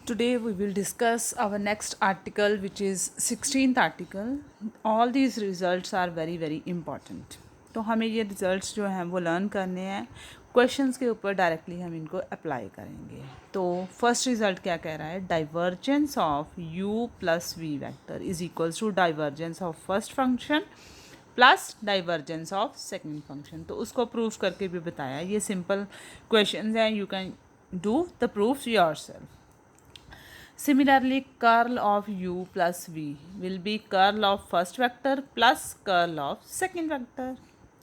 Today we will discuss our next article, which is 16th article. All these results are very very important. तो हमें ये results जो हैं वो learn करने हैं, क्वेश्चंस के ऊपर डायरेक्टली हम इनको अप्लाई करेंगे. तो फर्स्ट रिजल्ट क्या कह रहा है, divergence of u plus V vector is equals to divergence of first function plus divergence of second function. तो उसको प्रूफ करके भी बताया. ये सिंपल क्वेश्चंस हैं, you can do the proof yourself. Similarly, curl of u plus v will be curl of first vector plus curl of second vector,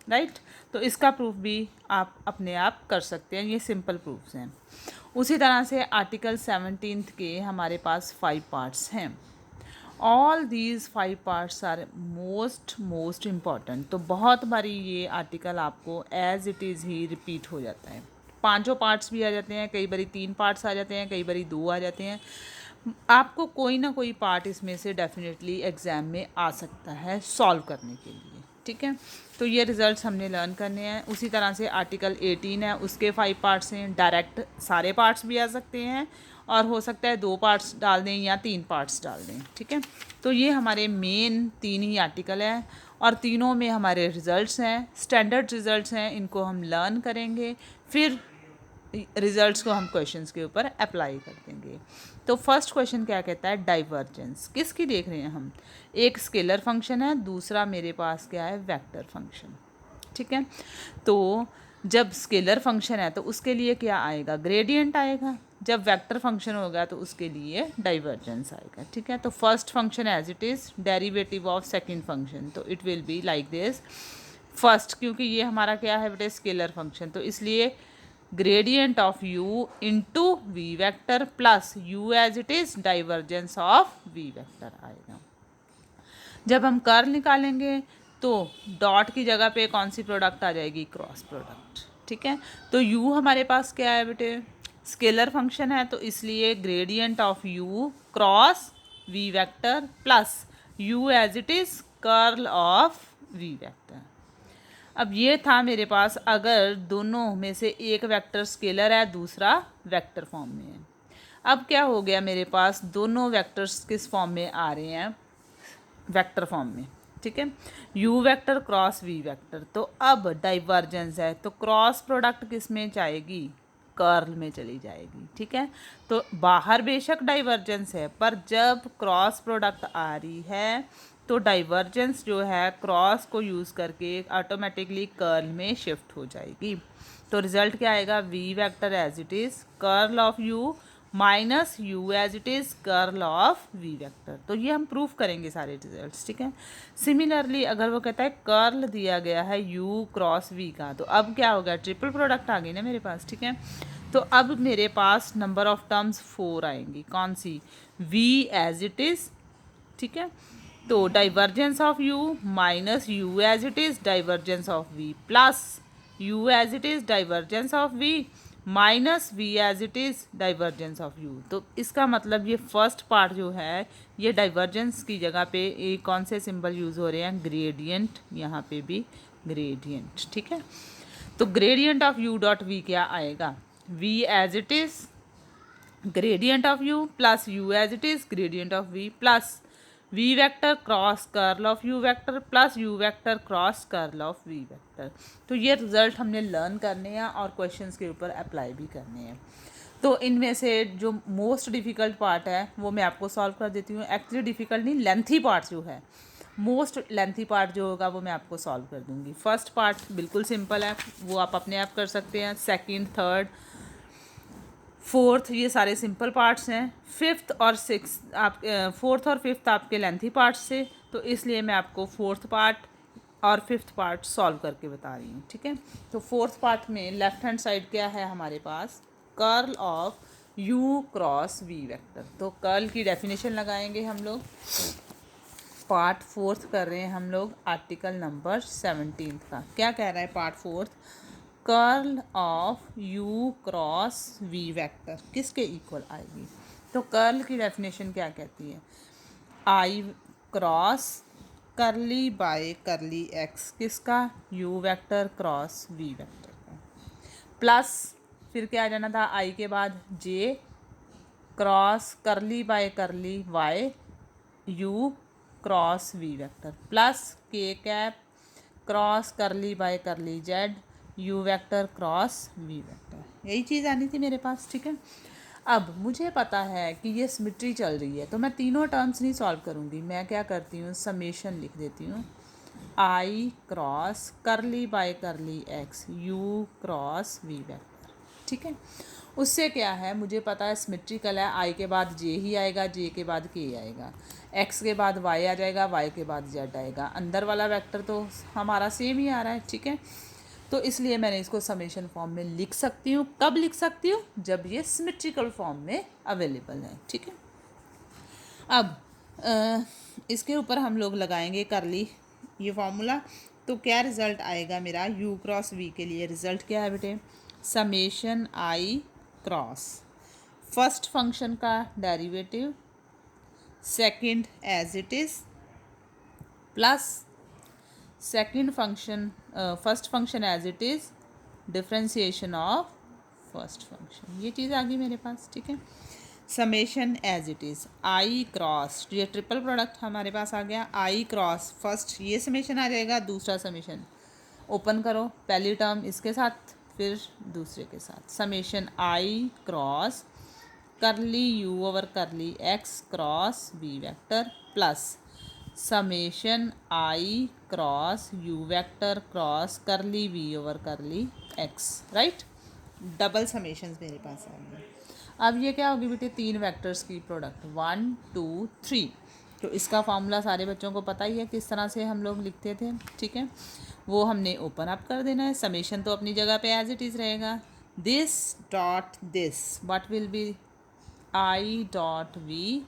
right. तो इसका proof भी आप अपने आप कर सकते हैं. ये सिंपल प्रूफ्स हैं. उसी तरह से आर्टिकल 17 के हमारे पास 5 पार्ट्स हैं. All these 5 parts are most important. तो बहुत बारी ये आर्टिकल आपको एज इट इज़ ही रिपीट हो जाता है. पांचों पार्ट्स भी आ जाते हैं, कई बारी 3 पार्ट्स आ जाते हैं, कई बारी 2 आ जाते हैं. आपको कोई ना कोई पार्ट इसमें से डेफिनेटली एग्ज़ाम में आ सकता है सॉल्व करने के लिए. ठीक है. तो ये रिजल्ट्स हमने लर्न करने हैं. उसी तरह से आर्टिकल 18 है, उसके 5 पार्ट्स हैं. डायरेक्ट सारे पार्ट्स भी आ सकते हैं और हो सकता है 2 पार्ट्स डाल दें या 3 पार्ट्स डाल दें. ठीक है. तो ये हमारे मेन 3 ही आर्टिकल हैं और तीनों में हमारे रिजल्ट्स हैं, स्टैंडर्ड रिजल्ट्स हैं. इनको हम लर्न करेंगे, फिर रिजल्ट्स को हम क्वेश्चंस के ऊपर अप्लाई कर देंगे. तो फर्स्ट क्वेश्चन क्या कहता है, डाइवर्जेंस किसकी देख रहे हैं हम. एक स्केलर फंक्शन है, दूसरा मेरे पास क्या है, वेक्टर फंक्शन. ठीक है. तो जब स्केलर फंक्शन है तो उसके लिए क्या आएगा, ग्रेडियंट आएगा. जब वेक्टर फंक्शन होगा तो उसके लिए डाइवर्जेंस आएगा. ठीक है. तो first function as it is derivative of second function, तो it will be like this. First, क्योंकि ये हमारा क्या है बेटे, स्केलर फंक्शन, तो इसलिए gradient of u into V vector plus u as it is divergence of V vector आएगा. जब हम कर्ल निकालेंगे तो डॉट की जगह पे कौन सी प्रोडक्ट आ जाएगी, क्रॉस प्रोडक्ट. ठीक है. तो u हमारे पास क्या है बेटे, स्केलर फंक्शन है, तो इसलिए gradient of u cross V vector plus u as it is curl of V vector. अब ये था मेरे पास अगर दोनों में से एक वेक्टर स्केलर है, दूसरा वेक्टर फॉर्म में है. अब क्या हो गया, मेरे पास दोनों वेक्टर्स किस फॉर्म में आ रहे हैं, वेक्टर फॉर्म में. ठीक है. u vector cross v vector. तो अब डाइवर्जेंस है तो क्रॉस प्रोडक्ट किस में जाएगी, कर्ल में चली जाएगी. ठीक है. तो बाहर बेशक डाइवर्जेंस है, पर जब क्रॉस प्रोडक्ट आ रही है तो डाइवर्जेंस जो है क्रॉस को यूज़ करके ऑटोमेटिकली कर्ल में शिफ्ट हो जाएगी. तो रिजल्ट क्या आएगा, v vector as it is curl of u minus u as it is curl of v vector. तो ये हम प्रूफ करेंगे सारे रिजल्ट्स. ठीक है. सिमिलरली अगर वो कहता है कर्ल दिया गया है u क्रॉस v का, तो अब क्या होगा, ट्रिपल प्रोडक्ट आ गई ना मेरे पास. ठीक है. तो अब मेरे पास नंबर ऑफ टर्म्स 4 आएंगी. कौन सी, v एज इट इज़. ठीक है. तो divergence of u minus u as it is divergence of v plus u as it is divergence of v minus v as it is divergence of u. तो इसका मतलब ये first part जो है ये डाइवर्जेंस की जगह पे एक कौन से सिंबल यूज़ हो रहे हैं, ग्रेडियंट. यहाँ पे भी ग्रेडियंट. ठीक है. तो gradient of u dot v क्या आएगा, v as it is gradient of u plus u as it is gradient of v plus v vector cross curl of u vector plus u vector cross curl of v vector. तो ये result हमने learn करने हैं और questions के ऊपर apply भी करने हैं. तो इनमें से जो मोस्ट डिफ़िकल्ट पार्ट है वो मैं आपको सॉल्व कर देती हूँ. एक्चुअली डिफ़िकल्ट नहीं, लेंथी पार्ट जो है, मोस्ट लेंथी पार्ट जो होगा वो मैं आपको सॉल्व कर दूँगी. फर्स्ट पार्ट बिल्कुल सिंपल है, वो आप अपने आप कर सकते हैं. सेकेंड, थर्ड, फोर्थ, ये सारे सिंपल पार्ट्स हैं. फिफ्थ और सिक्स आप फोर्थ और फिफ्थ आपके लेंथी पार्ट्स से, तो इसलिए मैं आपको फोर्थ पार्ट और फिफ्थ पार्ट सॉल्व करके बता रही हूँ. ठीक है. तो फोर्थ पार्ट में लेफ्ट हैंड साइड क्या है हमारे पास, curl of u cross v vector. तो कर्ल की डेफिनेशन लगाएंगे हम लोग. पार्ट फोर्थ कर रहे हैं हम लोग आर्टिकल नंबर 17 का. क्या कह रहा है part fourth, curl of u cross v vector किसके इक्वल आएगी. तो कर्ल की डेफिनेशन क्या कहती है, i cross curly by curly x किसका, u vector cross v vector का, प्लस फिर क्या आ जाना था i के बाद j cross curly by curly y u cross v vector plus k cap cross curly by curly z u vector cross v vector. यही चीज़ आनी थी मेरे पास, ठीक है। अब मुझे पता है कि ये सिमिट्री चल रही है, तो मैं तीनों टर्म्स नहीं सॉल्व करूँगी। मैं क्या करती हूँ, समेशन लिख देती हूँ i cross curly by curly x u cross v vector, ठीक है। उससे क्या है, मुझे पता है सिमेट्रिकल है, आई के बाद जे ही आएगा, जे के बाद के आएगा, एक्स के बाद वाई आ जाएगा, वाई के बाद जेड आएगा। अंदर वाला वेक्टर तो हमारा सेम ही आ रहा है, ठीक है। तो इसलिए मैंने इसको समेशन फॉर्म में लिख सकती हूँ। कब लिख सकती हूँ, जब ये सिमेट्रिकल फॉर्म में अवेलेबल है, ठीक है। अब इसके ऊपर हम लोग लगाएंगे करली ये फॉर्मूला, तो क्या रिज़ल्ट आएगा मेरा u क्रॉस v के लिए। रिज़ल्ट क्या है बेटे, समेशन आई क्रॉस फर्स्ट फंक्शन का derivative second as it is plus second function first function as it is differentiation of first function. ये चीज़ आ गई मेरे पास, ठीक है। Summation as it is I cross, ये ट्रिपल प्रोडक्ट हमारे पास आ गया। आई क्रॉस फर्स्ट ये समेशन आ जाएगा, दूसरा समेशन ओपन करो, पहली टर्म इसके साथ फिर दूसरे के साथ, summation I cross curly you over करली x cross v vector plus summation I cross u vector cross curly we over करली एक्स, राइट। डबल समेशंस मेरे पास आ गए। अब ये क्या होगी बेटे, तीन वेक्टर्स की प्रोडक्ट 1 2 3। तो इसका फार्मूला सारे बच्चों को पता ही है किस तरह से हम लोग लिखते थे, ठीक है। वो हमने ओपन अप कर देना है। समेशन तो अपनी जगह पे एज इट इज़ रहेगा। This dot this what will be i dot v,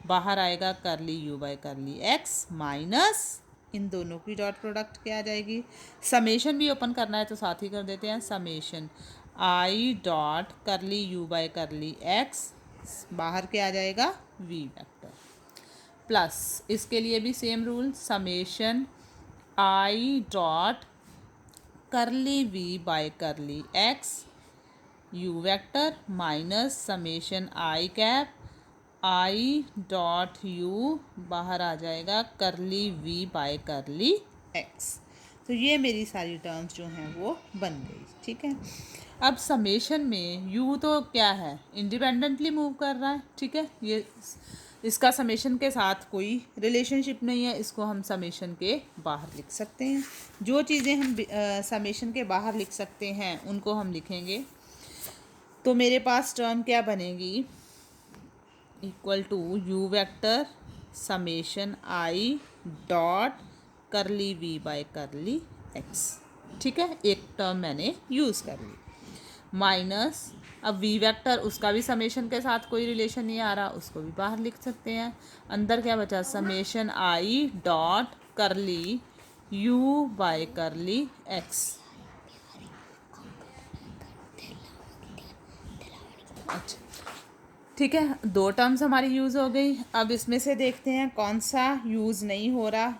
बाहर आएगा curly u by curly x minus इन दोनों की डॉट प्रोडक्ट क्या आ जाएगी। समेशन भी ओपन करना है तो साथ ही कर देते हैं, समेशन आई डॉट करली यू बाय करली एक्स, बाहर क्या आ जाएगा वी वेक्टर प्लस इसके लिए भी same rule, summation I dot curly we by curly x u vector minus summation I cap i dot u, बाहर आ जाएगा करली वी बाय करली एक्स। तो ये मेरी सारी टर्म्स जो हैं वो बन गई, ठीक है। अब समेशन में u तो क्या है, इंडिपेंडेंटली मूव कर रहा है, ठीक है। ये इसका समेशन के साथ कोई रिलेशनशिप नहीं है, इसको हम समेशन के बाहर लिख सकते हैं। जो चीज़ें हम समेशन के बाहर लिख सकते हैं उनको हम लिखेंगे। तो मेरे पास टर्म क्या बनेगी, equal to U vector summation I dot curly we by curly X, ठीक है। एक टर्म मैंने यूज़ कर ली माइनस, अब वी वेक्टर उसका भी समेशन के साथ कोई रिलेशन नहीं आ रहा, उसको भी बाहर लिख सकते हैं। अंदर क्या बचा, समेशन आई डॉट करली यू बाय करली एक्स। अच्छा ठीक है, दो टर्म्स हमारी यूज़ हो गई। अब इसमें से देखते हैं कौन सा यूज़ नहीं हो रहा,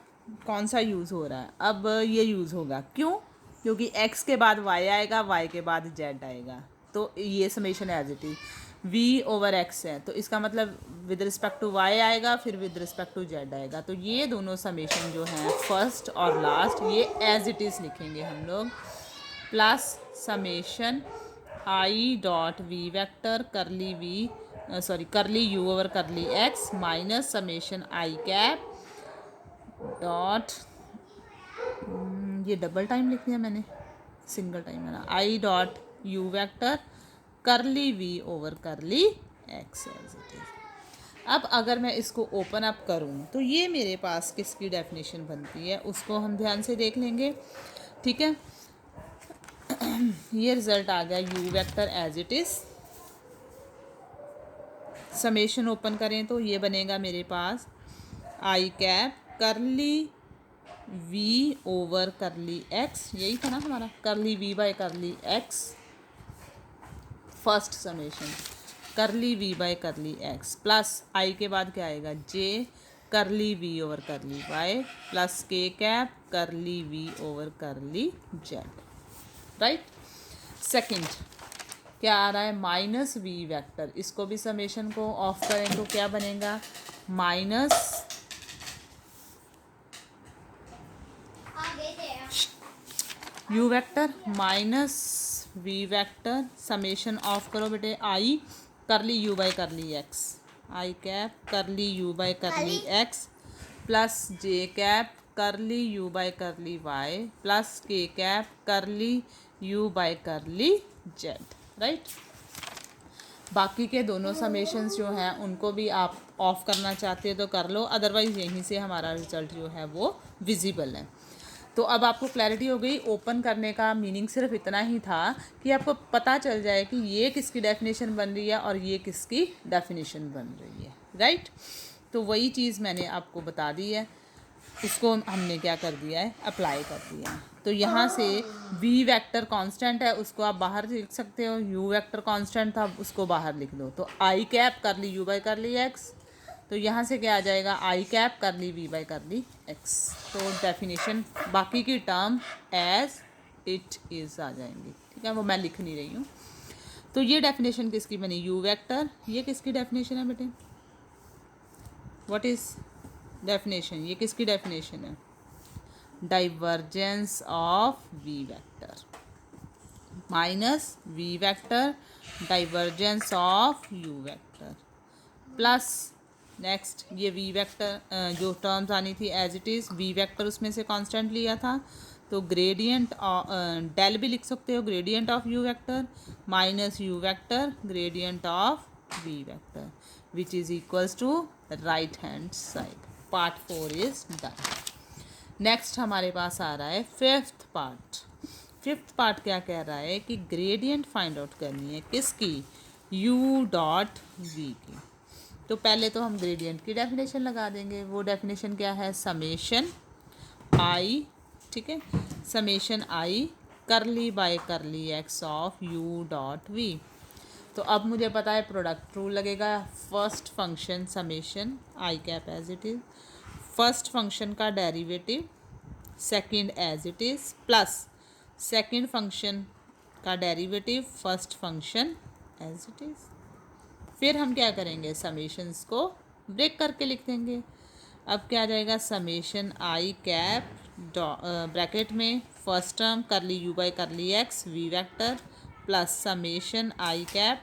कौन सा यूज़ हो रहा है। अब ये यूज़ होगा, क्यों, क्योंकि x के बाद y आएगा, y के बाद z आएगा, तो ये summation as it is v over x है, तो इसका मतलब विद रिस्पेक्ट टू y आएगा, फिर विद रिस्पेक्ट टू z आएगा। तो ये दोनों समेशन जो हैं फर्स्ट और लास्ट, ये एज इट इज़ लिखेंगे हम लोग, plus summation I dot V vector curly V curly you over करली एक्स माइनस समेशन आई कैप डॉट, ये डबल टाइम लिख दिया मैंने, सिंगल टाइम है ना, I dot U vector curly we over करली एक्स एज इट इज। अब अगर मैं इसको ओपन अप करूँ तो ये मेरे पास किसकी डेफिनेशन बनती है, उसको हम ध्यान से देख लेंगे, ठीक है। ये रिजल्ट आ गया u vector as it is, summation open करें तो ये बनेगा मेरे पास i cap curly we over करली एक्स, यही था ना हमारा, curly we by curly x first summation curly we by curly x plus i के बाद क्या आएगा, j curly we over curly y plus k cap curly we over curly z, right. Second, क्या आ रहा है, माइनस वी वेक्टर। इसको भी समेशन को ऑफ करें तो क्या बनेगा, minus you vector minus we vector, summation of करो बेटे, i curly you by curly x, I cap curly you by curly x plus j cap curly you by curly y plus k cap curly you by curly z, right. बाकी के दोनों summations जो हैं उनको भी आप of करना चाहते हो तो कर लो, अदरवाइज़ यहीं से हमारा रिजल्ट जो है वो विजिबल है। तो अब आपको क्लैरिटी हो गई। ओपन करने का मीनिंग सिर्फ इतना ही था कि आपको पता चल जाए कि ये किसकी डेफिनेशन बन रही है और ये किसकी डेफिनेशन बन रही है, राइट। तो वही चीज़ मैंने आपको बता दी है, उसको हमने क्या कर दिया है, अप्लाई कर दिया है। तो यहाँ से वी वेक्टर कांस्टेंट है, उसको आप बाहर लिख सकते हो, यू वेक्टर कांस्टेंट था उसको बाहर लिख दो। तो आई कैप कर ली यू बाई कर ली एक्स, तो यहाँ से क्या आ जाएगा, आई कैप कर ली वी बाई कर ली एक्स। तो डेफिनेशन बाकी की टर्म एज इट इज़ आ जाएंगी, ठीक है, वो मैं लिख नहीं रही हूँ। तो ये डेफिनेशन किसकी बनी, यू वेक्टर। ये किसकी डेफिनेशन है बेटे, व्हाट इज़ डेफिनेशन, ये किसकी डेफिनेशन है, divergence of we vector minus we vector divergence of U vector plus next ये वी वेक्टर जो टर्म्स आनी थी as it is, V vector उसमें से कांस्टेंट लिया था तो ग्रेडियंट डेल भी लिख सकते हो, gradient of U vector minus you vector gradient of we vector which is equals to right hand side. Part 4 is done. Next हमारे पास आ रहा है फिफ्थ पार्ट। फिफ्थ पार्ट क्या कह रहा है कि ग्रेडियंट फाइंड आउट करनी है किसकी, u डॉट वी की। तो पहले तो हम ग्रेडियंट की डेफिनेशन लगा देंगे। वो डेफिनेशन क्या है, समेशन आई, ठीक है, summation I curly by curly x of u dot v. तो अब मुझे पता है प्रोडक्ट रूल लगेगा। First function summation I cap as it is, first function का derivative second as it is plus second function का derivative first function as it is. फिर हम क्या करेंगे, समेशंस को ब्रेक करके लिख देंगे। अब क्या आ जाएगा, समेशन आई कैप ब्रैकेट में first term curly you by curly X V vector plus summation I cap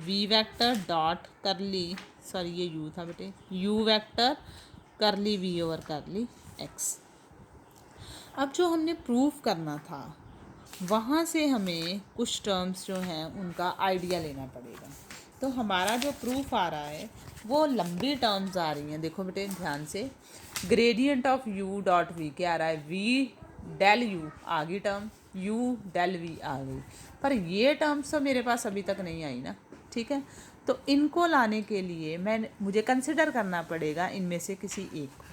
V vector dot curly, sorry ये यू था बेटे, U vector curly we over करली एक्स। अब जो हमने प्रूफ करना था वहाँ से हमें कुछ टर्म्स जो हैं उनका आइडिया लेना पड़ेगा। तो हमारा जो प्रूफ आ रहा है वो लंबी टर्म्स आ रही हैं। देखो बेटे ध्यान से, gradient of U dot V क्या आ रहा है, वी डेल यू आ गई टर्म, यू डेल वी आ गई, पर ये टर्म्स तो मेरे पास अभी तक नहीं आई ना, ठीक है। तो इनको लाने के लिए मुझे कंसिडर करना पड़ेगा इनमें से किसी एक को।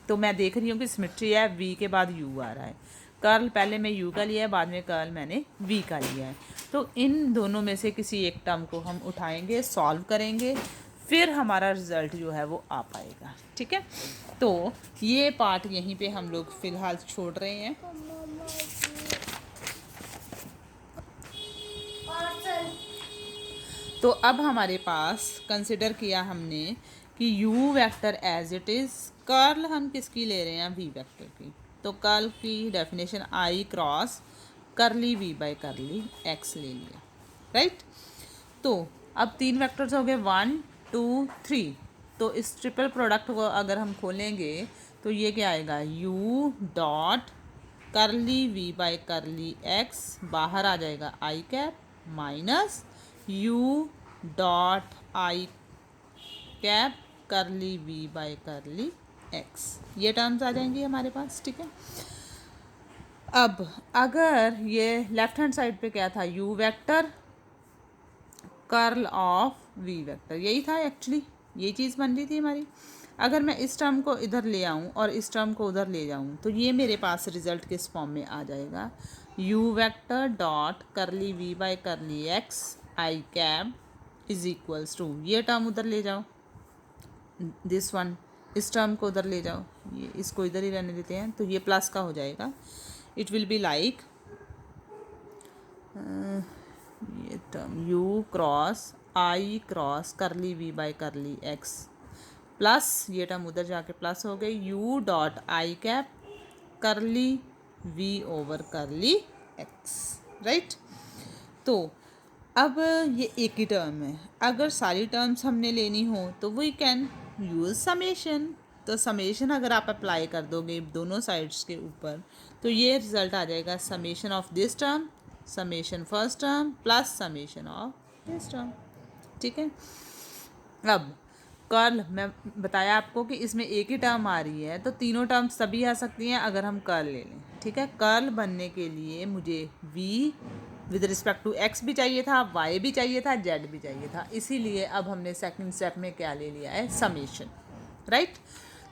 तो मैं देख रही हूँ कि सिमेट्री है, वी के बाद यू आ रहा है, कर्ल पहले मैं यू का लिया है, बाद में कर्ल मैंने वी का लिया है। तो इन दोनों में से किसी एक टर्म को हम उठाएंगे, सॉल्व करेंगे, फिर हमारा रिज़ल्ट जो है वो आ पाएगा, ठीक है। तो ये पार्ट यहीं पे हम लोग फ़िलहाल छोड़ रहे हैं। तो अब हमारे पास कंसिडर किया हमने कि u vector as it is, curl हम किसकी ले रहे हैं, v वेक्टर की। तो कर्ल की डेफिनेशन i क्रॉस करली v बाई करली x ले लिया, राइट। तो अब तीन वेक्टर्स हो गए 1 2 3। तो इस ट्रिपल प्रोडक्ट को अगर हम खोलेंगे तो ये क्या आएगा, u dot curly v by curly x, बाहर आ जाएगा i cap minus u dot I cap curly we by curly X. ये टर्म्स आ जाएंगी हमारे पास, ठीक है। अब अगर ये लेफ्ट हैंड साइड पे क्या था, u vector curl of v vector, यही था एक्चुअली, ये चीज़ बन रही थी हमारी। अगर मैं इस टर्म को इधर ले आऊँ और इस टर्म को उधर ले जाऊँ तो ये मेरे पास रिजल्ट किस फॉर्म में आ जाएगा, u vector dot curly v by curly x I cap is equals to, ये टर्म उधर ले जाओ, दिस वन, इस टर्म को उधर ले जाओ, ये इसको इधर ही रहने देते हैं, तो ये प्लस का हो जाएगा। इट विल बी लाइक, ये term u cross i cross curly we by curly x plus ये टर्म उधर जाके प्लस हो गई u dot I cap curly we over करली एक्स, राइट। तो अब ये एक ही टर्म है, अगर सारी टर्म्स हमने लेनी हो तो वी कैन यूज़ समेशन। तो समेशन अगर आप अप्लाई कर दोगे दोनों साइड्स के ऊपर तो ये रिजल्ट आ जाएगा summation of this term summation first term plus summation of this term, ठीक है। अब कर्ल मैं बताया आपको कि इसमें एक ही टर्म आ रही है तो तीनों टर्म्स तभी आ सकती हैं अगर हम कर्ल ले लें, ठीक है। कर्ल बनने के लिए मुझे v with respect to x भी चाहिए था, y भी चाहिए था, z भी चाहिए था, इसीलिए अब हमने सेकंड स्टेप में क्या ले लिया है, समेशन, राइट।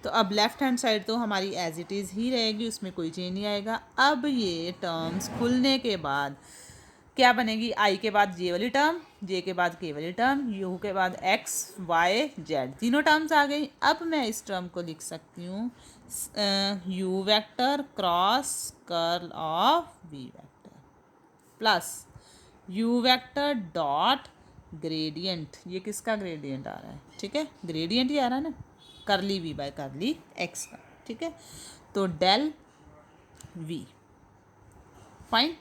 तो अब लेफ्ट हैंड साइड तो हमारी एज इट इज़ ही रहेगी, उसमें कोई चेंज नहीं आएगा। अब ये टर्म्स खुलने के बाद क्या बनेगी, आई के बाद जे वाली टर्म, जे के बाद के वाली टर्म, यू के बाद एक्स वाई जेड, तीनों टर्म्स आ गई। अब मैं इस टर्म को लिख सकती हूँ U vector cross curl of we vector plus U vector dot gradient, ये किसका ग्रेडियंट आ रहा है, ठीक है, ग्रेडियंट ही आ रहा है ना, करली वी बाय करली एक्स का, ठीक है। तो डेल वी, फाइन,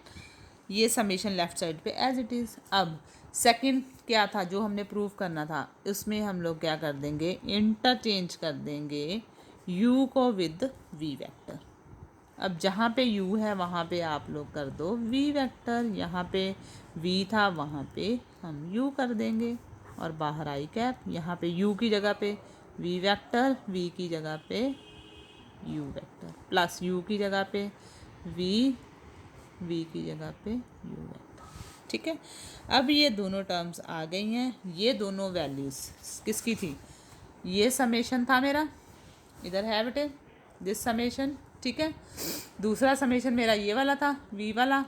ये समेशन लेफ्ट साइड पे एज इट इज़। अब सेकंड क्या था जो हमने प्रूव करना था, उसमें हम लोग क्या कर देंगे, इंटरचेंज कर देंगे u को विद v वेक्टर। अब जहाँ पे u है वहाँ पे आप लोग कर दो v वेक्टर, यहाँ पे v था वहाँ पे हम u कर देंगे और बाहर आई कैप, यहाँ पे u की जगह पे v वेक्टर, v की जगह पे u वेक्टर प्लस u की जगह पे v की जगह पे u वेक्टर, ठीक है। अब ये दोनों टर्म्स आ गई हैं, ये दोनों वैल्यूज़ किसकी थी, ये समेशन था मेरा, इधर है बेटे दिस समेशन, ठीक है। दूसरा समेशन मेरा ये वाला था v वाला।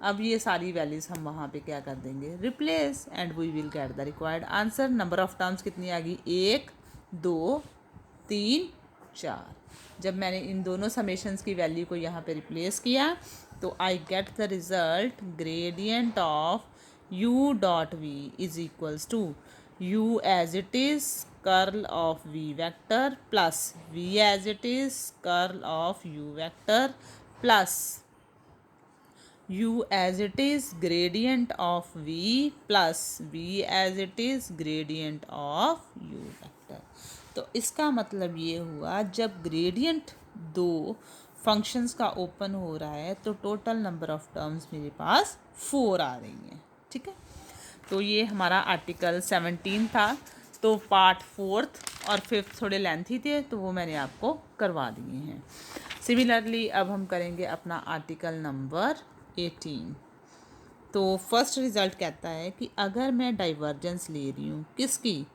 अब ये सारी वैल्यूज़ हम वहाँ पे क्या कर देंगे, replace, and we will get the required answer. Number of terms कितनी आ गई, 1 2 3 4। जब मैंने इन दोनों समेशंस की वैल्यू को यहाँ पे रिप्लेस किया तो I get the result gradient of u dot v is equals to u as it is curl of v vector plus v as it is curl of u vector plus u as it is gradient of v plus v as it is gradient of u vector. तो इसका मतलब ये हुआ जब gradient दो functions का open हो रहा है तो टोटल नंबर ऑफ टर्म्स मेरे पास 4 आ रही हैं, ठीक है। तो ये हमारा आर्टिकल 17 था। तो पार्ट 4th और 5th थोड़े लेंथी थे तो वो मैंने आपको करवा दिए हैं। सिमिलरली अब हम करेंगे अपना आर्टिकल नंबर 18। तो फर्स्ट रिज़ल्ट कहता है कि अगर मैं डाइवर्जेंस ले रही हूँ किसकी,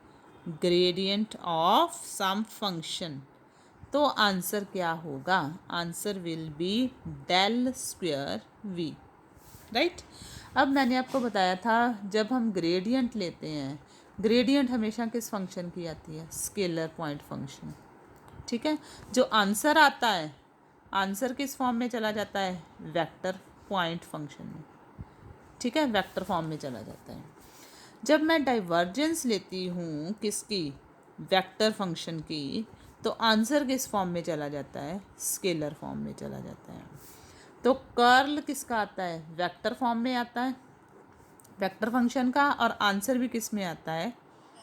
ग्रेडियंट ऑफ सम फंक्शन, तो आंसर क्या होगा, answer will be del square v, right. अब मैंने आपको बताया था जब हम ग्रेडियंट लेते हैं, ग्रेडियंट हमेशा किस फंक्शन की आती है, स्केलर पॉइंट फंक्शन, ठीक है। जो आंसर आता है, आंसर किस फॉर्म में चला जाता है, वेक्टर पॉइंट फंक्शन में, ठीक है, वेक्टर फॉर्म में चला जाता है। जब मैं डाइवर्जेंस लेती हूँ किसकी, वेक्टर फंक्शन की, तो आंसर किस फॉर्म में चला जाता है, स्केलर फॉर्म में चला जाता है। तो कर्ल किसका आता है, वेक्टर फॉर्म में आता है वेक्टर फंक्शन का, और आंसर भी किस में आता है,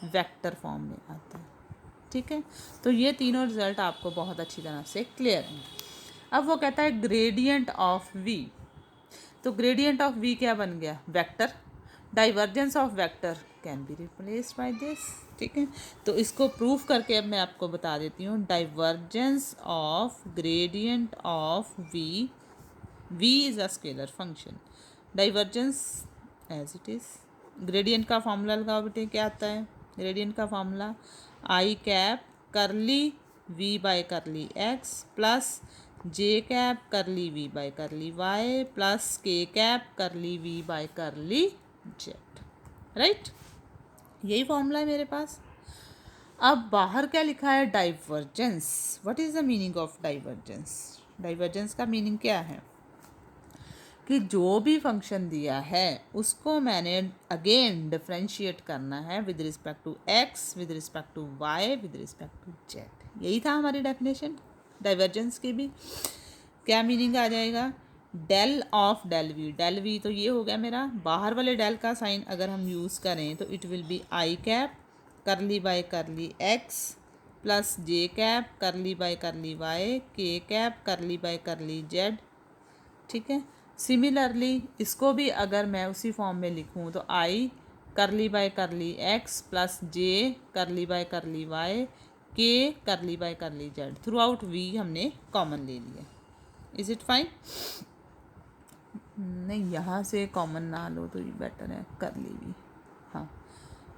वेक्टर फॉर्म में आता है, ठीक है। तो ये तीनों रिजल्ट आपको बहुत अच्छी तरह से क्लियर हैं। अब वो कहता है ग्रेडियंट ऑफ v, तो ग्रेडियंट ऑफ v क्या बन गया, vector, divergence of vector can be replaced by this, ठीक है। तो इसको प्रूफ करके अब मैं आपको बता देती हूँ, divergence of gradient of v, v is a scalar function, divergence as it is. Gradient का फार्मूला लगाओ बेटे, क्या आता है ग्रेडियंट का formula, i cap curly v by curly x plus j cap curly v by curly y plus k cap curly v by curly z, right. यही formula है मेरे पास। अब बाहर क्या लिखा है, divergence. What is the meaning of divergence, divergence का मीनिंग क्या है, कि जो भी फंक्शन दिया है उसको मैंने अगेन डिफरेंशिएट करना है with respect to X, with respect to Y, with respect to Z. यही था हमारी डेफिनेशन डाइवर्जेंस की भी। क्या मीनिंग आ जाएगा? डेल ऑफ डेल वी तो ये हो गया मेरा, बाहर वाले डेल का साइन अगर हम यूज़ करें तो it will be i cap curly by curly x plus j cap curly by curly Y k cap curly by curly z. ठीक है, सिमिलरली इसको भी अगर मैं उसी फॉर्म में लिखूं तो आई curly by curly x plus जे करली बाय करली वाई के curly by curly Z. Throughout V हमने कॉमन ले लिया। Is it fine? नहीं, यहाँ से कॉमन ना लो तो ये बेटर है, करली वी। हाँ,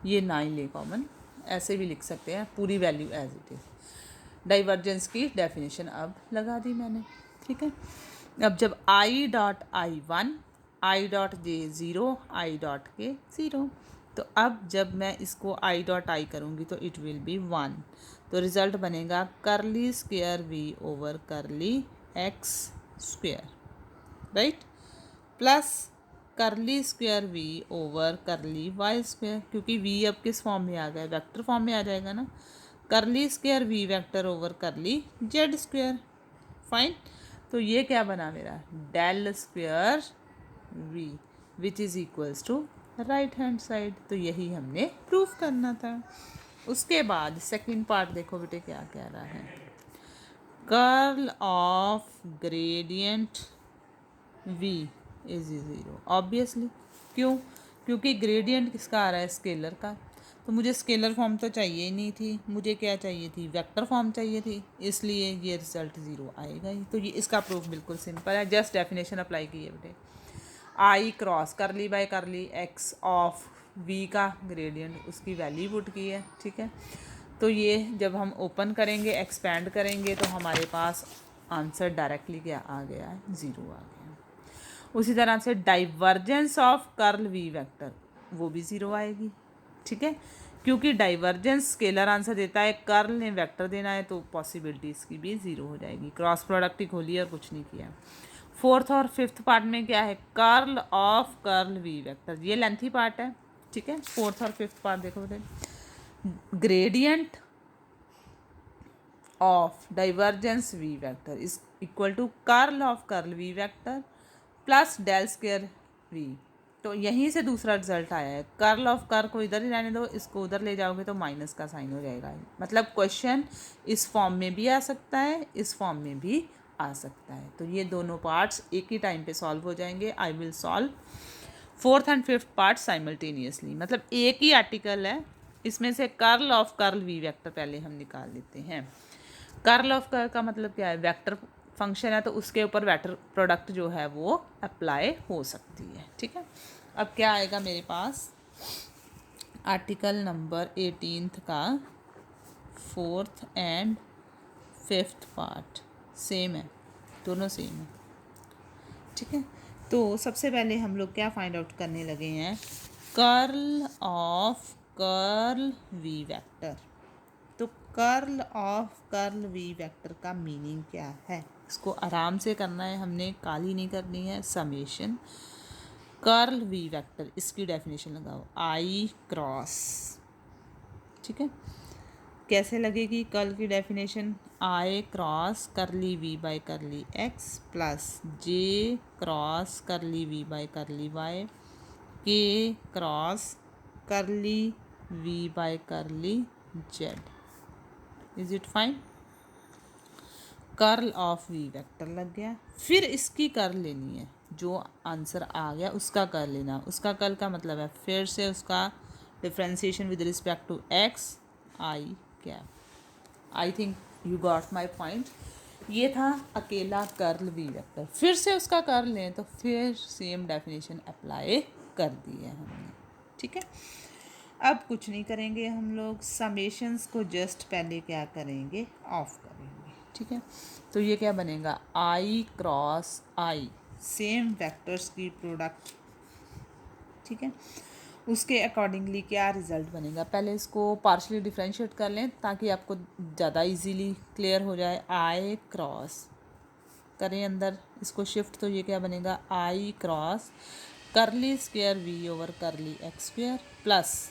ये ना ही ले कॉमन, ऐसे भी लिख सकते हैं, पूरी value as it is. Divergence की डेफिनेशन अब लगा दी मैंने। ठीक है, अब जब I dot I 1, I dot J 0, I dot के 0, तो अब जब मैं इसको आई डॉट आई करूँगी तो इट विल बी 1। तो रिज़ल्ट बनेगा करली स्क्वेयर वी ओवर करली x square, right, plus curly square we over curly Y square, क्योंकि वी अब किस फॉर्म में आ गया? वेक्टर फॉर्म में आ जाएगा ना। करली square we vector over curly Z square. Fine, तो ये क्या बना मेरा? Del square V which is equals to right hand side. तो यही हमने प्रूफ करना था। उसके बाद सेकंड पार्ट देखो बेटे क्या कह रहा है। Curl of gradient V is 0। Obviously, क्यों? क्योंकि ग्रेडियंट किसका आ रहा है? स्केलर का। तो मुझे स्केलर फॉर्म तो चाहिए ही नहीं थी, मुझे क्या चाहिए थी? वेक्टर फॉर्म चाहिए थी, इसलिए ये रिजल्ट 0 आएगा ही। तो ये इसका प्रूफ बिल्कुल सिंपल है, जस्ट डेफिनेशन अप्लाई की है बेटे। I cross curly by curly x of v का ग्रेडियंट, उसकी वैल्यू पुट की है। ठीक है, तो ये जब हम ओपन करेंगे, एक्सपैंड करेंगे, तो हमारे पास आंसर डायरेक्टली क्या आ गया है? 0 आ गया। उसी तरह से divergence of curl we vector, वो भी 0 आएगी। ठीक है, क्योंकि डाइवर्जेंस स्केलर आंसर देता है, कर्ल ने वेक्टर देना है, तो पॉसिबिलिटी इसकी भी 0 हो जाएगी। क्रॉस प्रोडक्ट ही खोली और कुछ नहीं किया। फोर्थ और फिफ्थ पार्ट में क्या है? Curl of curl we vector, ये लेंथी पार्ट है। ठीक है, फोर्थ और फिफ्थ पार्ट देखो बेटे। Gradient of divergence V vector is equal to curl of curl we vector plus del square V. तो यहीं से दूसरा रिजल्ट आया है। कर्ल ऑफ कर को इधर ही रहने दो, इसको उधर ले जाओगे तो माइनस का साइन हो जाएगा। मतलब क्वेश्चन इस फॉर्म में भी आ सकता है, इस फॉर्म में भी आ सकता है। तो ये दोनों पार्ट्स एक ही टाइम पे सॉल्व हो जाएंगे। I will solve fourth and fifth part simultaneously. मतलब एक ही आर्टिकल है, इसमें से curl of curl we vector पहले हम निकाल लेते हैं। कर्ल ऑफ कर का मतलब क्या है? वेक्टर फंक्शन है तो उसके ऊपर वेक्टर प्रोडक्ट जो है वो अप्लाई हो सकती है। ठीक है, अब क्या आएगा मेरे पास? आर्टिकल नंबर 18 का fourth and fifth part same है, दोनों सेम है। ठीक है, तो सबसे पहले हम लोग क्या फाइंड आउट करने लगे हैं? Curl of curl we vector. तो curl of curl we vector का मीनिंग क्या है? इसको आराम से करना है हमने, काली नहीं करनी है। समेशन कर्ल वी वेक्टर, इसकी डेफिनेशन लगाओ आई क्रॉस। ठीक है, कैसे लगेगी कर्ल की definition? I cross curly we by curly x plus J cross curly we by curly Y K cross curly we by curly Z. Is it fine? Curl of we vector लग गया। फिर इसकी curl लेनी है, जो answer आ गया उसका curl लेना। उसका कर्ल का मतलब है फिर से उसका differentiation with respect to X I cap. I think you got my point. ये था अकेला कर्ल वी वेक्टर। फिर से उसका कर्ल लें तो फिर सेम डेफिनेशन अप्लाई कर दी है हमने। ठीक है, अब कुछ नहीं करेंगे हम लोग, समेशंस को जस्ट पहले क्या करेंगे? ऑफ करेंगे। ठीक है, तो ये क्या बनेगा? I cross I, same vectors की प्रोडक्ट। ठीक है, उसके अकॉर्डिंगली क्या रिजल्ट बनेगा? पहले इसको पार्शली डिफरेंशिएट कर लें ताकि आपको ज़्यादा इजीली क्लियर हो जाए। आई क्रॉस करें अंदर इसको शिफ्ट, तो ये क्या बनेगा, i cross curly square we over करली x square plus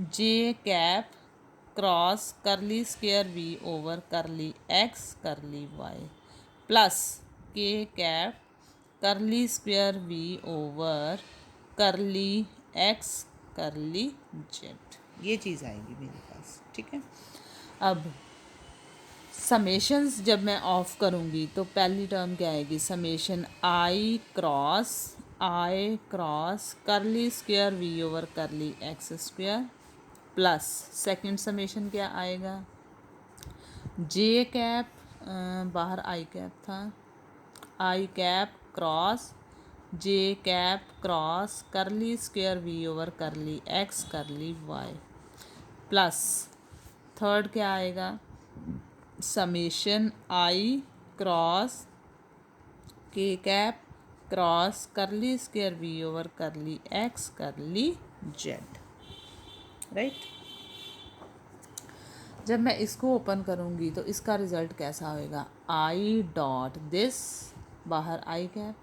j cap cross curly square we over करली x curly y plus k cap curly square we over करली एक्स करली जेड। ये चीज़ आएगी मेरे पास, ठीक है। अब समेशंस जब मैं ऑफ करूँगी तो पहली टर्म क्या आएगी, summation I cross curly square we over करली x square plus second summation क्या आएगा, जे कैप बाहर आई कैप था, आई cap cross J cap cross curly square we over करली x curly y plus third क्या आएगा, समेशन आई क्रॉस के cap cross curly square we over करली एक्स करली जेड, राइट। जब मैं इसको ओपन करूँगी तो इसका रिज़ल्ट कैसा होएगा, आई डॉट दिस बाहर i cap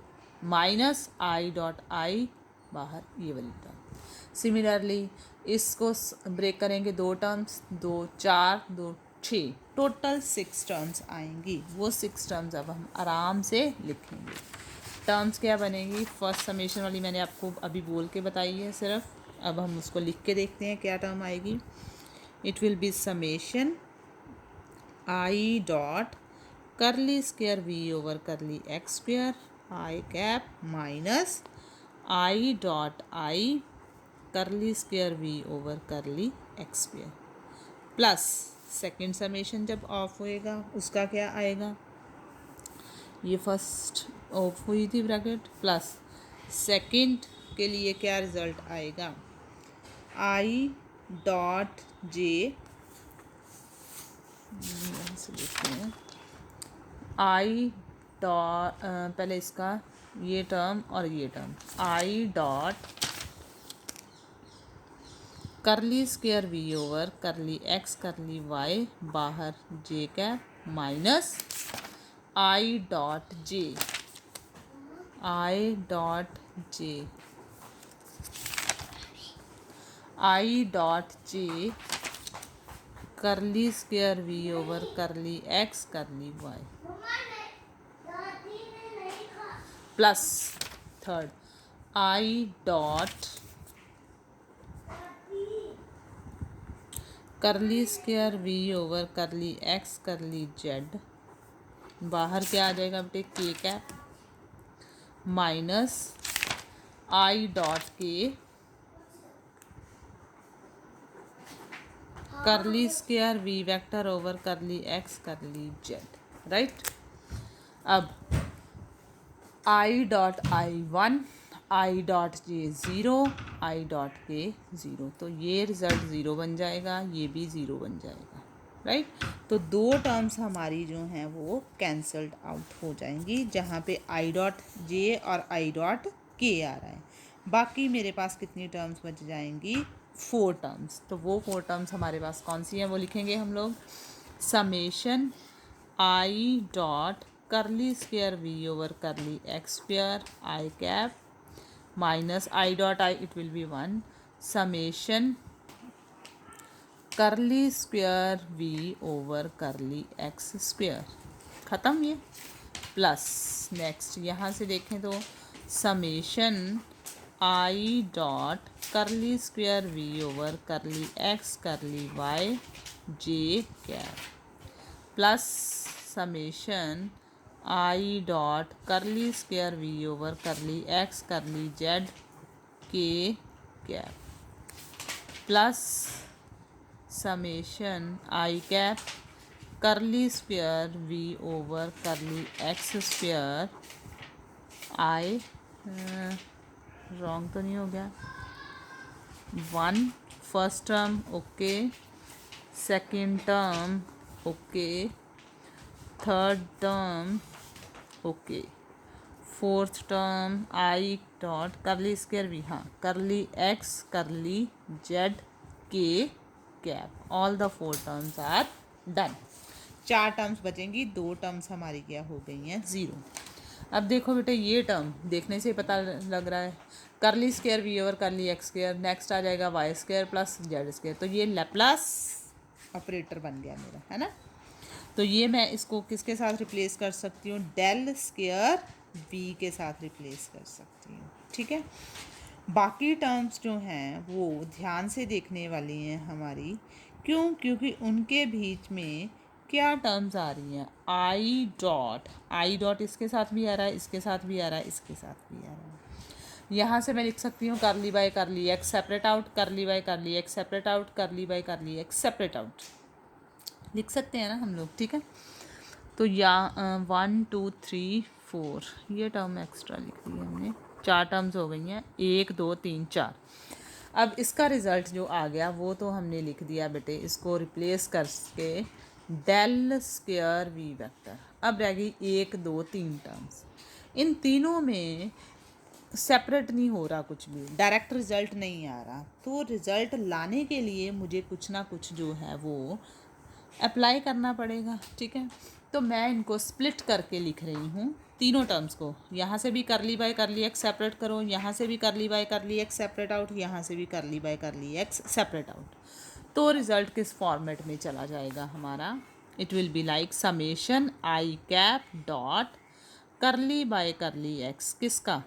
minus i dot i बाहर ये वाली टर्म। सिमिलरली इसको ब्रेक करेंगे, दो टर्म्स, 2 4 2 6 टोटल 6 टर्म्स आएंगी। वो 6 टर्म्स अब हम आराम से लिखेंगे। टर्म्स क्या बनेगी, फर्स्ट समेशन वाली मैंने आपको अभी बोल के बताई है सिर्फ, अब हम उसको लिख के देखते हैं क्या टर्म आएगी। It will be summation I dot curly square we over करली x square i cap minus i dot i curly square we over करली x square plus second summation जब ऑफ होएगा उसका क्या आएगा, ये फर्स्ट ऑफ हुई थी ब्रैकेट प्लस सेकेंड के लिए क्या रिज़ल्ट आएगा, आई डॉट जे से देखते हैं, आई डॉट पहले इसका ये टर्म और ये term, i dot curly square we over करली एक्स करली वाई बाहर j cap minus i dot j i dot j i dot j curly square we over करली x curly y plus third i dot curly square we over करली x curly z बाहर क्या आ जाएगा बेटे, के cap minus i dot k curly square we vector over करली x curly z, right. अब i dot I 1 I dot J 0 I dot के 0, तो ये रिज़ल्ट 0 बन जाएगा, ये भी 0 बन जाएगा, राइट। तो दो टर्म्स हमारी जो हैं वो कैंसल्ड आउट हो जाएंगी, जहाँ पे आई डॉट जे और आई डॉट के आ रहा है। बाकी मेरे पास कितनी टर्म्स बच जाएंगी, 4 टर्म्स। तो वो 4 टर्म्स हमारे पास कौन सी हैं वो लिखेंगे हम लोग, summation I dot curly square we over करली x square i cap minus i dot i it will be 1 summation curly square we over करली एक्स स्क्वेयर, ख़त्म ये, प्लस नेक्स्ट यहाँ से देखें तो summation I dot curly square we over करली x curly y j cap plus summation I dot curly square we over करली x curly z k cap plus summation I cap curly square we over करली x square i wrong तो नहीं हो गया, 1 first term okay, second term okay, third term okay, fourth term i dot curly square v, हाँ curly x curly z k cap, all the 4 terms are done. 4 terms बचेंगी, 2 terms हमारी क्या हो गई हैं, 0। अब देखो बेटे ये टर्म देखने से पता लग रहा है, करली स्क्वायर वी ओवर करली एक्स स्क्वायर, नेक्स्ट आ जाएगा y square plus z square, तो ये लैप्लास ऑपरेटर बन गया मेरा, है ना। तो ये मैं इसको किसके साथ रिप्लेस कर सकती हूँ, डेल स्क्वायर वी के साथ रिप्लेस कर सकती हूँ, ठीक है। बाकी टर्म्स जो हैं वो ध्यान से देखने वाली हैं हमारी, क्यों, क्योंकि उनके बीच में क्या टर्म्स आ रही हैं, आई डॉट इसके साथ भी आ रहा है, इसके साथ भी आ रहा है, इसके साथ भी आ रहा है। यहाँ से मैं लिख सकती हूँ करली by curly x separate out, करली by curly x separate out, करली by curly x separate out, लिख सकते हैं ना हम लोग, ठीक है। तो या 1 2 3 4 ये टर्म एक्स्ट्रा लिख दी है हमने, 4 टर्म्स हो गई हैं, 1 2 3 4। अब इसका रिज़ल्ट जो आ गया वो तो हमने लिख दिया बेटे, इसको रिप्लेस करके डेल स्क्वायर वी वेक्टर। अब रह गई 1 2 3 टर्म्स, इन तीनों में सेपरेट नहीं हो रहा, कुछ भी डायरेक्ट रिज़ल्ट नहीं आ रहा, तो रिज़ल्ट लाने के लिए मुझे कुछ ना कुछ जो है वो अप्लाई करना पड़ेगा, ठीक है। तो मैं इनको स्प्लिट करके लिख रही हूँ तीनों टर्म्स को, यहाँ से भी curly by curly x separate करो, यहाँ से भी curly by curly x separate out, यहाँ से भी curly by curly x separate out, तो रिज़ल्ट किस फॉर्मेट में चला जाएगा हमारा, it will be like summation I cap dot curly by curly x, किसका,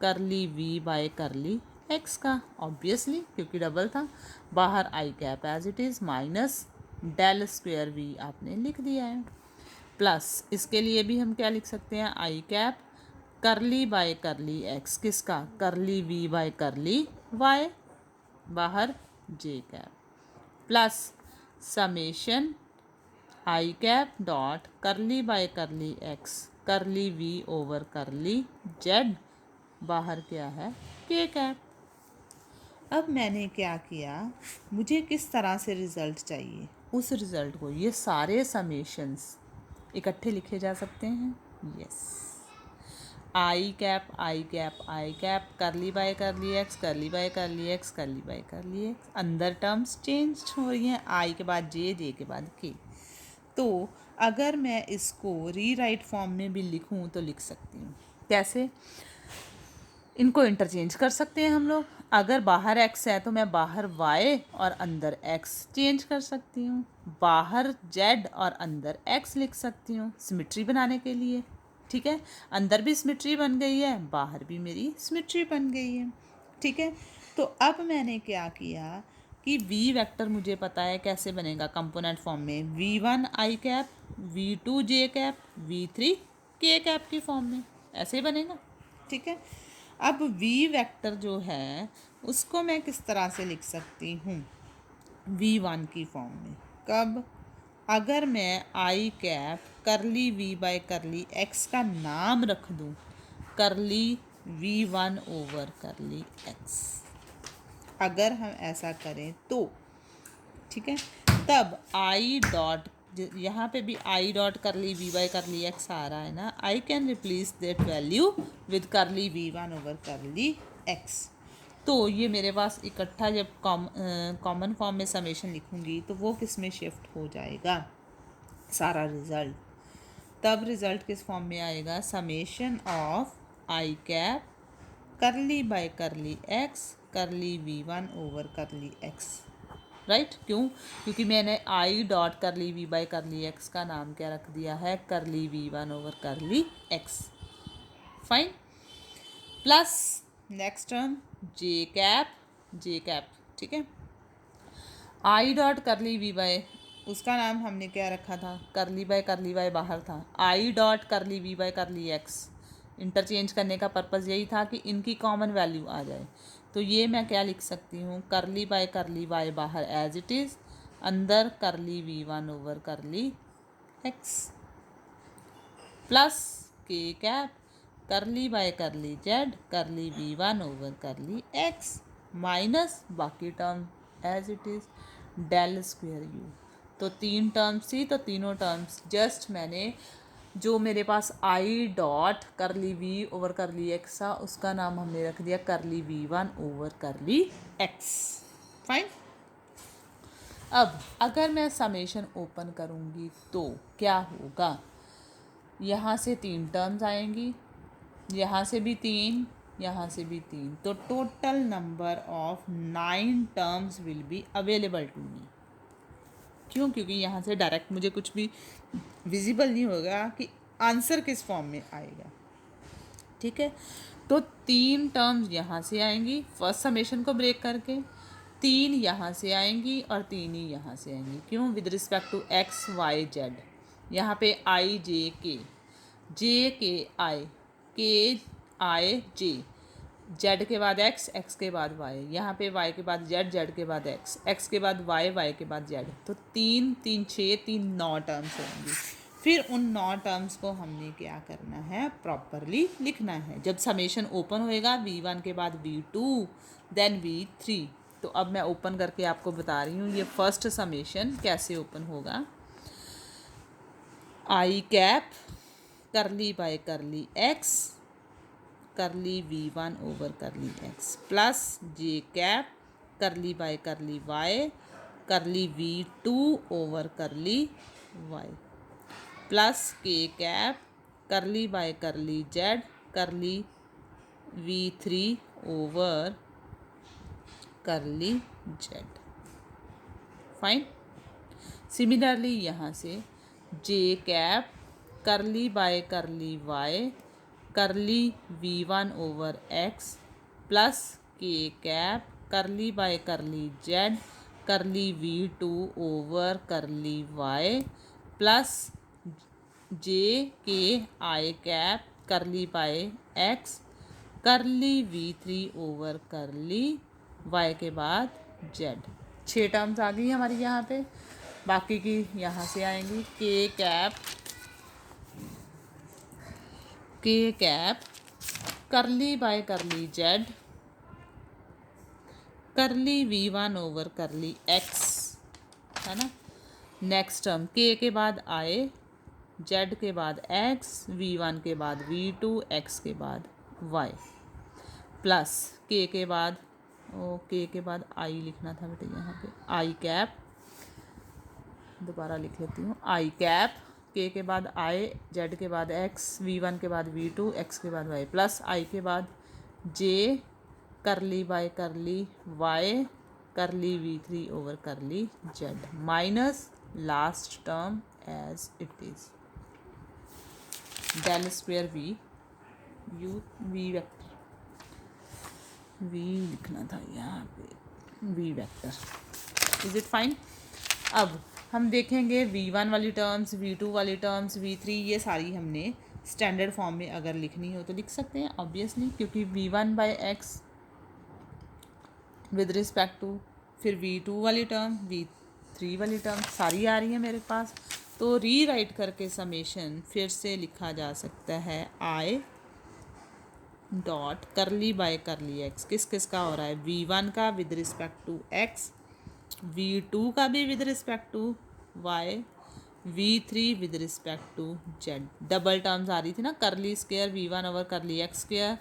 curly we by curly x का, ऑब्वियसली क्योंकि डबल था, बाहर i cap as it is minus del square v आपने लिख दिया है, प्लस इसके लिए भी हम क्या लिख सकते हैं, i cap curly by curly x, किसका, curly we by curly Y, बाहर j cap, plus summation I cap dot curly by curly x, curly we over curly z, बाहर क्या है, के कैप। अब मैंने क्या किया, मुझे किस तरह से रिज़ल्ट चाहिए, उस रिज़ल्ट को ये सारे समेशंस इकट्ठे लिखे जा सकते हैं, yes, I cap I cap I cap curly by curly x, करली बाय करली एक्स, करली बाय करली एक्स, अंदर टर्म्स चेंज हो रही हैं, आई के बाद जे के बाद के। तो अगर मैं इसको रीराइट फॉर्म में भी लिखूं तो लिख सकती हूँ, कैसे, इनको इंटरचेंज कर सकते हैं हम लोग, अगर बाहर x है तो मैं बाहर y और अंदर x चेंज कर सकती हूँ, बाहर z और अंदर x लिख सकती हूँ सिमेट्री बनाने के लिए, ठीक है। अंदर भी सिमेट्री बन गई है, बाहर भी मेरी सिमेट्री बन गई है, ठीक है। तो अब मैंने क्या किया कि v वेक्टर मुझे पता है कैसे बनेगा कंपोनेंट फॉर्म में, v1 आई कैप, v2 जे कैप, v3 के कैप की फॉर्म में, ऐसे ही बनेगा, ठीक है। अब v वेक्टर जो है उसको मैं किस तरह से लिख सकती हूँ, v1 की फॉर्म में, कब, अगर मैं i cap curly v by curly x का नाम रख दूँ करली v1 ओवर करली x, अगर हम ऐसा करें तो, ठीक है, तब आई डॉट, यहाँ पे भी आई dot curly we by curly x आ रहा है ना, I can replace that value with करली v1 ओवर करली एक्स। तो ये मेरे पास इकट्ठा जब कॉमन फॉर्म में समेशन लिखूंगी तो वो किस में शिफ्ट हो जाएगा सारा रिज़ल्ट, तब रिज़ल्ट किस फॉर्म में आएगा, summation of I cap curly by curly x, curly v1 over करली एक्स, राइट, क्यों, क्योंकि मैंने आई dot curly we by curly x का नाम क्या रख दिया है, करली v1 ओवर करली x, fine, plus next term j cap, ठीक है, i dot curly we by, उसका नाम हमने क्या रखा था, करली बाय करली वाई बाहर था, I dot curly we by curly X, interchange करने का पर्पज़ यही था कि इनकी कॉमन वैल्यू आ जाए, तो ये मैं क्या लिख सकती हूँ, करली बाय करली वाई बाहर एज इट इज़, अंदर करली v1 ओवर करली x, plus k cap curly by curly z, curly v1 over करली एक्स, माइनस बाकी term as it is del square u. तो 3 टर्म्स थी, तो तीनों टर्म्स जस्ट मैंने जो मेरे पास आई डॉट करली वी ओवर करली एक्स था उसका नाम हमने रख दिया करली v1 ओवर करली एक्स, फाइन। अब अगर मैं समेशन ओपन करूँगी तो क्या होगा, यहाँ से 3 टर्म्स आएंगी, यहाँ से भी 3, यहाँ से भी 3, तो total number of 9 terms will be available to me. क्यों? क्योंकि यहाँ से डायरेक्ट मुझे कुछ भी विजिबल नहीं होगा कि आंसर किस फॉर्म में आएगा। ठीक है, तो 3 टर्म्स यहाँ से आएंगी फर्स्ट समेशन को ब्रेक करके, 3 यहाँ से आएंगी और 3 ही यहाँ से आएंगी। क्यों? With respect to x Y Z. यहाँ पे आई जे के आई, के आई जे, जेड के बाद एक्स, एक्स के बाद वाई, यहाँ पे वाई के बाद जेड, जेड के बाद एक्स, एक्स के बाद वाई, वाई के बाद जेड। तो 3 3 6 3 9 टर्म्स होंगी। फिर उन 9 टर्म्स को हमने क्या करना है, प्रॉपरली लिखना है। जब समेशन ओपन होएगा V1 के बाद V2 देन V3। तो अब मैं ओपन करके आपको बता रही हूँ ये फर्स्ट समेशन कैसे ओपन होगा। I cap curly by curly x curly V1 over करली x plus j cap curly by curly y curly V2 over curly y plus k cap curly by curly z curly V3 over curly z. Fine. Similarly यहाँ से j cap curly by curly y curly V1 over x plus k cap curly by curly z curly V2 over curly y plus j के i cap curly bye x करली V3 over curly Y के बाद Z. 6 terms आ गई हमारी यहाँ पे, बाकी की यहाँ से आएंगी। के cap curly by curly z curly V1 over करली एक्स, है ना। नेक्स्ट टर्म के बाद आए, जेड के बाद एक्स, V1 के बाद V2, एक्स के बाद वाई प्लस के बाद के बाद आई लिखना था बेटे, यहाँ पे आई कैप, दोबारा लिख लेती हूँ। आई कैप के बाद आई, जेड के बाद एक्स, V1 के बाद V2, एक्स के बाद वाई प्लस आई के बाद जे करली बाय करली वाई करली V3 over curly Z minus last term as it is del square we vector, V लिखना था यहाँ पे, V vector. Is it fine? अब हम देखेंगे V1 वाली टर्म्स, V2 वाली टर्म्स, V3, ये सारी हमने स्टैंडर्ड फॉर्म में अगर लिखनी हो तो लिख सकते हैं ऑब्वियसली, क्योंकि V1 by X with respect to, फिर V2 वाली टर्म, V3 वाली टर्म सारी आ रही है मेरे पास। तो रीराइट करके समेशन फिर से लिखा जा सकता है i dot curly by curly x. किस किस का हो रहा है? V1 का with respect to x, V2 का भी with respect to y, V3 with respect to z. Double terms आ रही थी ना, करली स्क्वेयर V1 ओवर करली x square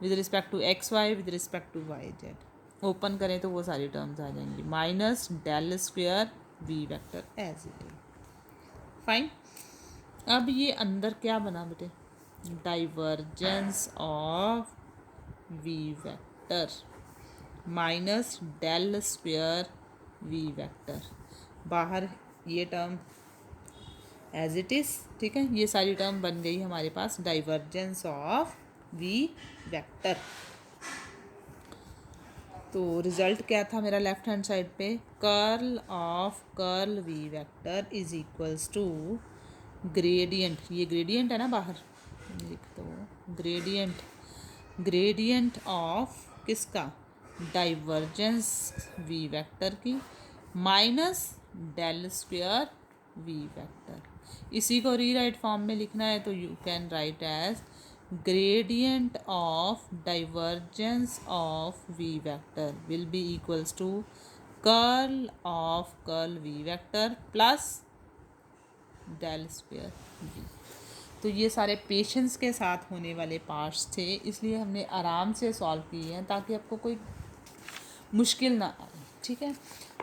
with respect to x y with respect to y z. Open करें तो वो सारी टर्म्स आ जाएंगी, minus del square we vector as it is. Fine. अब ये अंदर क्या बना बेटे? Divergence of we vector minus del square we vector. बाहर ये टर्म एज इट इज़, ठीक है। ये सारी टर्म बन गई हमारे पास डाइवर्जेंस ऑफ वी वेक्टर। तो रिजल्ट क्या था मेरा लेफ्ट हैंड साइड पे? Curl of curl we vector is equals to gradient, ये ग्रेडियंट है ना, बाहर लिख दो, ग्रेडियंट ऑफ किसका? डाइवर्जेंस वी वेक्टर की minus del square we vector. इसी को रीराइट फॉर्म में लिखना है तो you can write as gradient of divergence of v vector will be equals to curl of curl v vector plus del square v। तो ये सारे पेशेंस के साथ होने वाले पार्ट्स थे, इसलिए हमने आराम से सॉल्व किए हैं ताकि आपको कोई मुश्किल ना आए, ठीक है।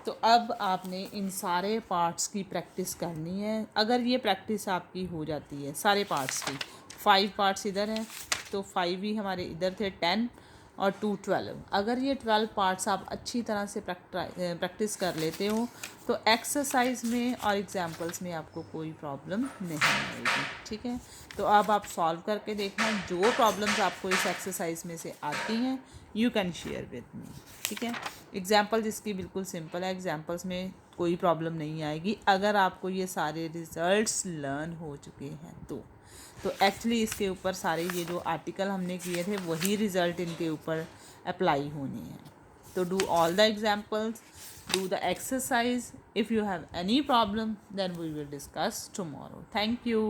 तो अब आपने इन सारे पार्ट्स की प्रैक्टिस करनी है। अगर ये प्रैक्टिस आपकी हो जाती है सारे पार्ट्स की, 5 पार्ट्स इधर हैं तो 5 ही हमारे इधर थे, 10 और 2 12। अगर ये 12 पार्ट्स आप अच्छी तरह से प्रैक्टिस कर लेते हो तो एक्सरसाइज में और एग्जाम्पल्स में आपको कोई प्रॉब्लम नहीं आएगी। ठीक है, तो अब आप सॉल्व करके देखना, जो प्रॉब्लम्स आपको इस एक्सरसाइज में से आती हैं you can share with me. ठीक है, एग्जाम्पल जिसकी बिल्कुल सिंपल है, एग्जाम्पल्स में कोई प्रॉब्लम नहीं आएगी अगर आपको ये सारे रिजल्ट्स लर्न हो चुके हैं तो एक्चुअली इसके ऊपर सारे ये जो आर्टिकल हमने किए थे वही रिज़ल्ट इनके ऊपर अप्लाई होने हैं। तो do all the examples, do the exercise. If you have any problem, then we will discuss tomorrow. Thank you.